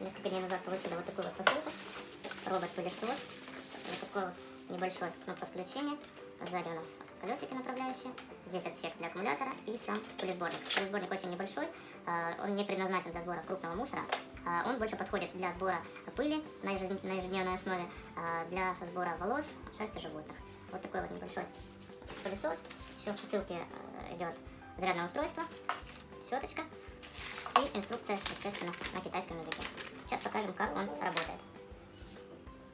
Несколько дней назад получили вот такую вот посылку. Робот-пылесос. Вот такой вот небольшой кнопка включения. Сзади у нас колесики направляющие. Здесь отсек для аккумулятора и сам пылесборник. Пылесборник очень небольшой. Он не предназначен для сбора крупного мусора. Он больше подходит для сбора пыли на ежедневной основе, для сбора волос, шерсти животных. Вот такой вот небольшой пылесос. Еще в посылке идет зарядное устройство, щеточка и инструкция, естественно, на китайском языке. Сейчас покажем, как он работает.